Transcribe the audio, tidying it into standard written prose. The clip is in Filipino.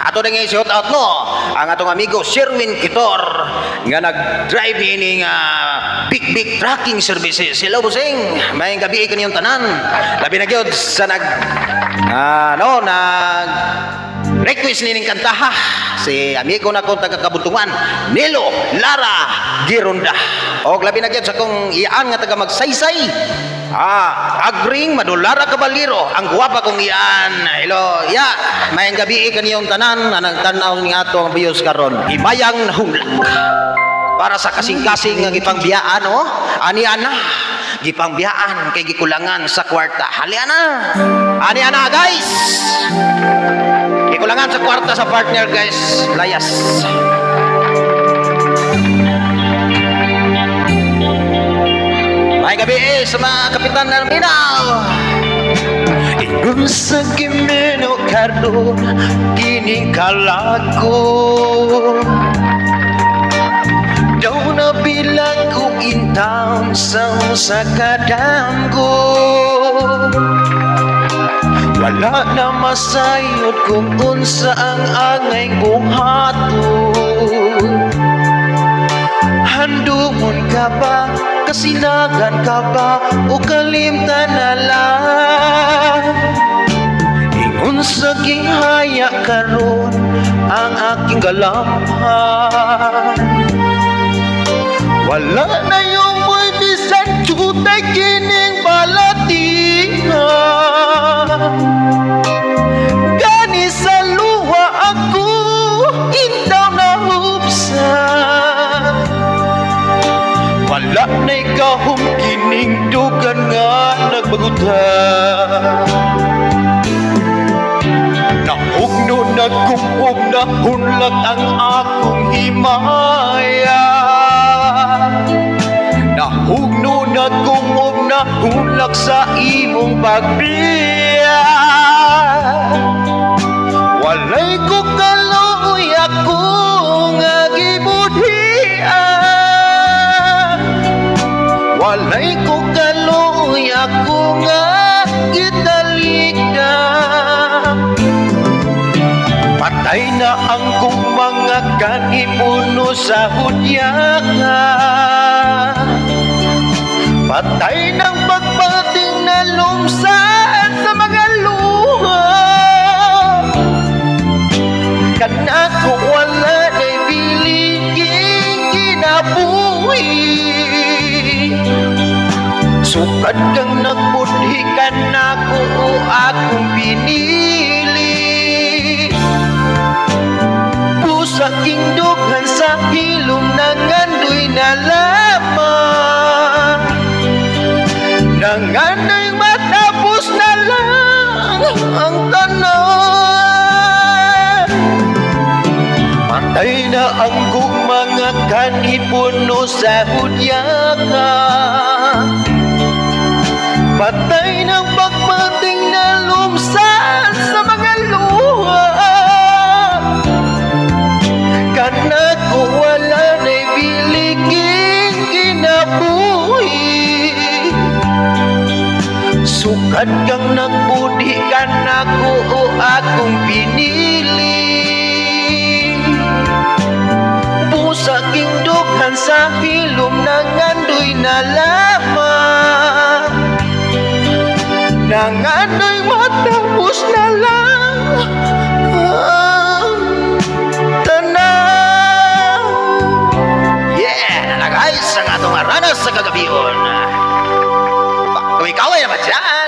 Ato na nga shout out no ang atong amigo Sherwin Kitor nga nag-drive ini nga big trucking services. Hello busing, may gabi kaniyong tanan. Labi na gyud sa nag request nining kantaha si amigo na kong taga-Kabuntungan Nilo Lara Gironda. Og labi na gyud sa kong iyaan nga taga Magsaysay. Agring Madulara Cabalero, ang guwapa kong iyaan. Hello, may gabi kaniyong tanan na nagtanaw ni ato ang biyos karon. Ibayang nahulak para sa kasing-kasing nga gipangbiyaan, ani ana gipangbiyaan kay gikulangan sa kwarta. Hali ana. Ani ana guys. Gikulangan sa kwarta sa partner guys. Layas. May gabi sa mga kapitan ng Minao. Ingon sa Gimeno Cardon kining kalako. Daw na bilang ko in town sa kadamgo. Wala na masayod kung unsa ang angay buhaton. Handumon ka ba, kasinagan ka ba, o kalimtan na lang? Ingon sa ginghaya karon ang aking galaman. Wala na yung mo'y bisan tutay kining balatihan. Gani sa luwa ako, indaw na hubsan. Wala na ikahong kining dugan nga nagbagutan. Naugno nagkumog na hunlat ang akong himaya. Nahugno nagkumog na hunlak sa imong pagbiya. Walay ko kaluoy ako nga gibudhian. Walay ko kaluoy ako nga gitalikdan. Patay na ang kong mga kanipuno sa hudyakan. Patay ng pagpating na lumsaan sa mga luha. Kanako wala na'y biliging kinabuhi. Sukad kang nagbudhi ka na ko akong pinili. Pusaking dughan sa hilom na ngandoy na lamang. Nangandoy matapos na lang ang tanan. Patay na ang mga kanipuno sa hudyakan. Patay ng pagpating na lumsaan sa mga luha. Kanako wala na'y biliging kinabuhi. Sukad kang nagbudi ka nako o akong pinili. Pusaking dughan sa hilom na ngandoy na lamang. Nangandoy matapos na lang ang tanan. Yeah! Guys, ang atong aranas sa kagabion. Kaway-kaway naman dyan.